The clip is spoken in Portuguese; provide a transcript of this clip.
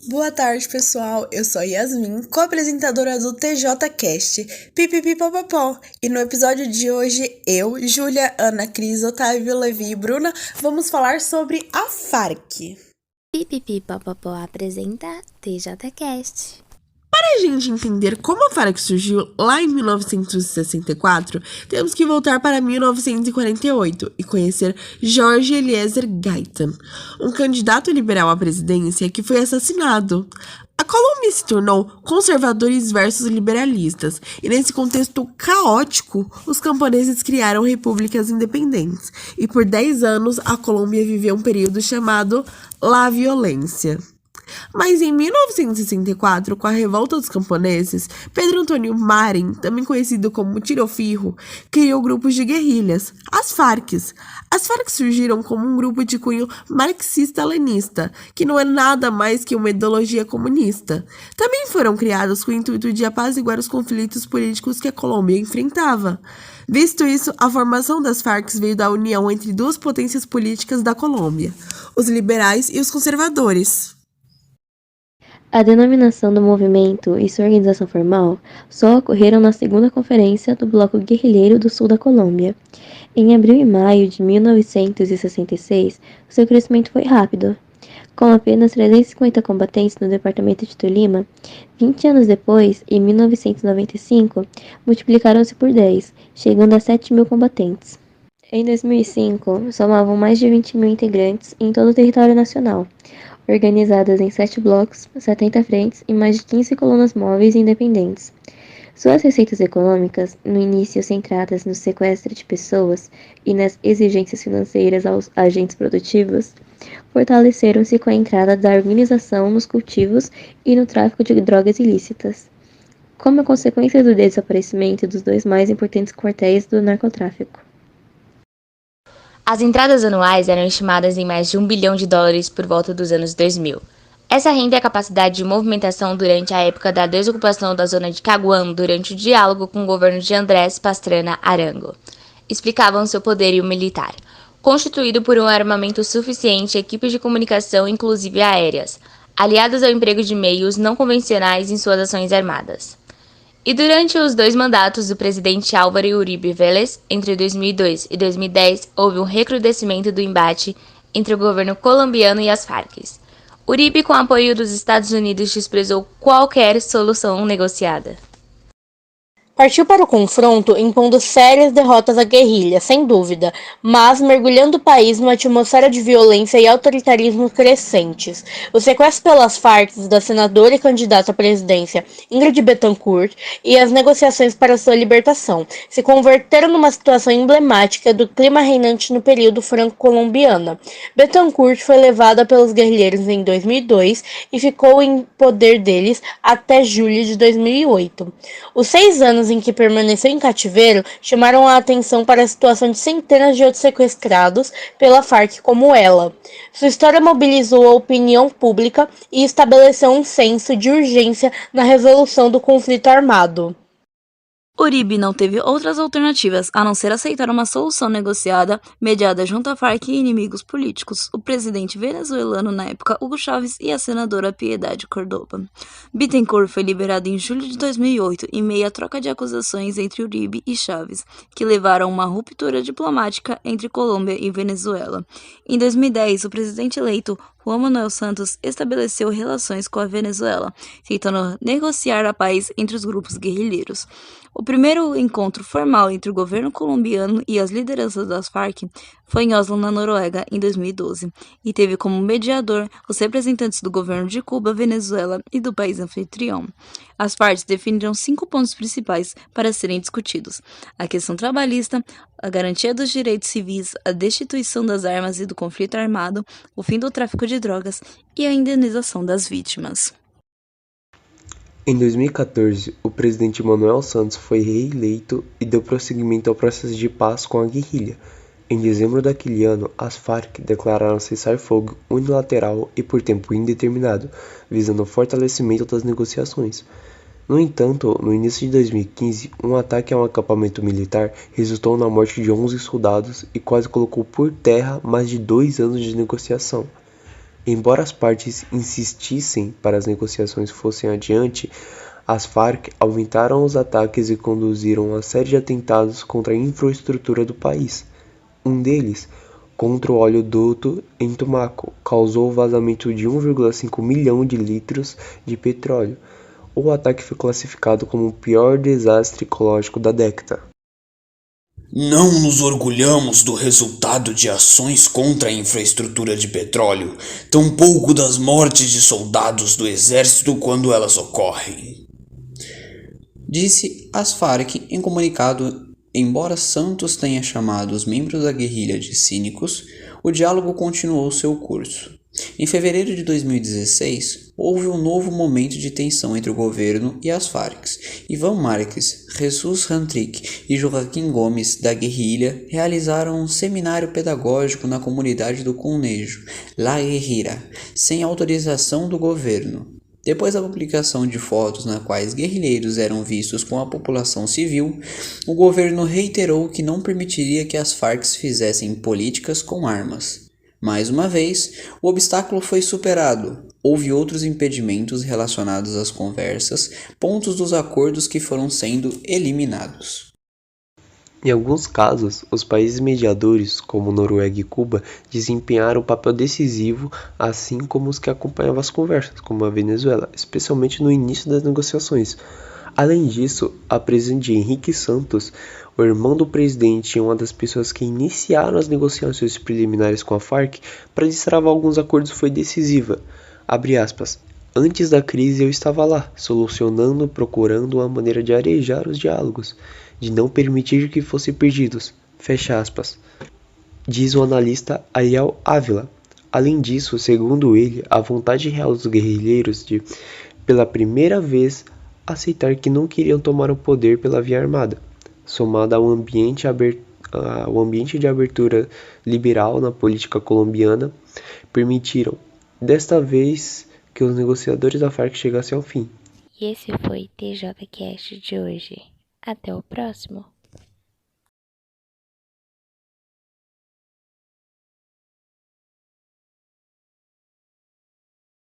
Boa tarde, pessoal. Eu sou a Yasmin, co-apresentadora do TJCast, pipipipopopó. E no episódio de hoje, eu, Júlia, Ana, Cris, Otávio, Levi e Bruna vamos falar sobre a Farc. Pipipipopopó apresenta TJCast. Para a gente entender como a Farc surgiu lá em 1964, temos que voltar para 1948 e conhecer Jorge Eliezer Gaitan, um candidato liberal à presidência que foi assassinado. A Colômbia se tornou conservadores versus liberalistas, e nesse contexto caótico, os camponeses criaram repúblicas independentes, e por 10 anos a Colômbia viveu um período chamado La Violência. Mas em 1964, com a revolta dos camponeses, Pedro Antônio Marin, também conhecido como Tiro Firro, criou grupos de guerrilhas, as Farc. As Farc surgiram como um grupo de cunho marxista-leninista, que não é nada mais que uma ideologia comunista. Também foram criadas com o intuito de apaziguar os conflitos políticos que a Colômbia enfrentava. Visto isso, a formação das Farc veio da união entre duas potências políticas da Colômbia, os liberais e os conservadores. A denominação do movimento e sua organização formal só ocorreram na segunda conferência do Bloco Guerrilheiro do Sul da Colômbia. Em abril e maio de 1966, seu crescimento foi rápido. Com apenas 350 combatentes no departamento de Tolima, 20 anos depois, em 1995, multiplicaram-se por 10, chegando a 7.000 combatentes. Em 2005, somavam mais de 20 mil integrantes em todo o território nacional, organizadas em 7 blocos, 70 frentes e mais de 15 colunas móveis independentes. Suas receitas econômicas, no início centradas no sequestro de pessoas e nas exigências financeiras aos agentes produtivos, fortaleceram-se com a entrada da organização nos cultivos e no tráfico de drogas ilícitas, como consequência do desaparecimento dos dois mais importantes quartéis do narcotráfico. As entradas anuais eram estimadas em mais de $1 bilhão por volta dos anos 2000. Essa renda é a capacidade de movimentação durante a época da desocupação da zona de Caguán durante o diálogo com o governo de Andrés Pastrana Arango. Explicavam seu poderio militar, constituído por um armamento suficiente e equipes de comunicação, inclusive aéreas, aliadas ao emprego de meios não convencionais em suas ações armadas. E durante os 2 mandatos do presidente Álvaro Uribe Vélez, entre 2002 e 2010, houve um recrudescimento do embate entre o governo colombiano e as Farc. Uribe, com apoio dos Estados Unidos, desprezou qualquer solução negociada. Partiu para o confronto, impondo sérias derrotas à guerrilha, sem dúvida, mas mergulhando o país numa atmosfera de violência e autoritarismo crescentes. O sequestro pelas Farc da senadora e candidata à presidência Ingrid Betancourt e as negociações para sua libertação se converteram numa situação emblemática do clima reinante no período franco-colombiano. Betancourt foi levada pelos guerrilheiros em 2002 e ficou em poder deles até julho de 2008. Os 6 anos em que permaneceu em cativeiro chamaram a atenção para a situação de centenas de outros sequestrados pela Farc como ela. Sua história mobilizou a opinião pública e estabeleceu um senso de urgência na resolução do conflito armado. Uribe não teve outras alternativas a não ser aceitar uma solução negociada, mediada junto à Farc e inimigos políticos, o presidente venezuelano na época Hugo Chávez e a senadora Piedade Córdoba. Bittencourt foi liberado em julho de 2008 em meio à troca de acusações entre Uribe e Chávez, que levaram a uma ruptura diplomática entre Colômbia e Venezuela. Em 2010, o presidente eleito Juan Manuel Santos estabeleceu relações com a Venezuela, tentando negociar a paz entre os grupos guerrilheiros. O primeiro encontro formal entre o governo colombiano e as lideranças das Farc foi em Oslo, na Noruega, em 2012, e teve como mediador os representantes do governo de Cuba, Venezuela e do país anfitrião. As partes definiram 5 pontos principais para serem discutidos: a questão trabalhista, a garantia dos direitos civis, a destituição das armas e do conflito armado, o fim do tráfico de drogas e a indenização das vítimas. Em 2014, o presidente Manuel Santos foi reeleito e deu prosseguimento ao processo de paz com a guerrilha. Em dezembro daquele ano, as Farc declararam cessar-fogo unilateral e por tempo indeterminado, visando o fortalecimento das negociações. No entanto, no início de 2015, um ataque a um acampamento militar resultou na morte de 11 soldados e quase colocou por terra mais de 2 anos de negociação. Embora as partes insistissem para as negociações fossem adiante, as Farc aumentaram os ataques e conduziram uma série de atentados contra a infraestrutura do país. Um deles, contra o oleoduto em Tumaco, causou o vazamento de 1,5 milhão de litros de petróleo. O ataque foi classificado como o pior desastre ecológico da década. Não nos orgulhamos do resultado de ações contra a infraestrutura de petróleo, tampouco das mortes de soldados do exército quando elas ocorrem, disse as Farc em comunicado. Embora Santos tenha chamado os membros da guerrilha de cínicos, o diálogo continuou seu curso. Em fevereiro de 2016, houve um novo momento de tensão entre o governo e as Farc. Iván Márquez, Jesus Rantric e Joaquim Gomes, da guerrilha, realizaram um seminário pedagógico na comunidade do Connejo, La Guerrilla, sem autorização do governo. Depois da publicação de fotos nas quais guerrilheiros eram vistos com a população civil, o governo reiterou que não permitiria que as Farc fizessem políticas com armas. Mais uma vez, o obstáculo foi superado. Houve outros impedimentos relacionados às conversas, pontos dos acordos que foram sendo eliminados. Em alguns casos, os países mediadores, como Noruega e Cuba, desempenharam um papel decisivo, assim como os que acompanhavam as conversas, como a Venezuela, especialmente no início das negociações. Além disso, a presidente Henrique Santos, o irmão do presidente e uma das pessoas que iniciaram as negociações preliminares com a Farc para destravar alguns acordos, foi decisiva. Abre aspas. Antes da crise eu estava lá, solucionando, procurando uma maneira de arejar os diálogos, de não permitir que fossem perdidos. Fecha aspas. Diz o analista Ariel Ávila. Além disso, segundo ele, a vontade real dos guerrilheiros de, pela primeira vez, aceitar que não queriam tomar o poder pela via armada, somada ao ambiente de abertura liberal na política colombiana, permitiram, desta vez, que os negociadores da Farc chegassem ao fim. E esse foi o TJCast de hoje. Até o próximo!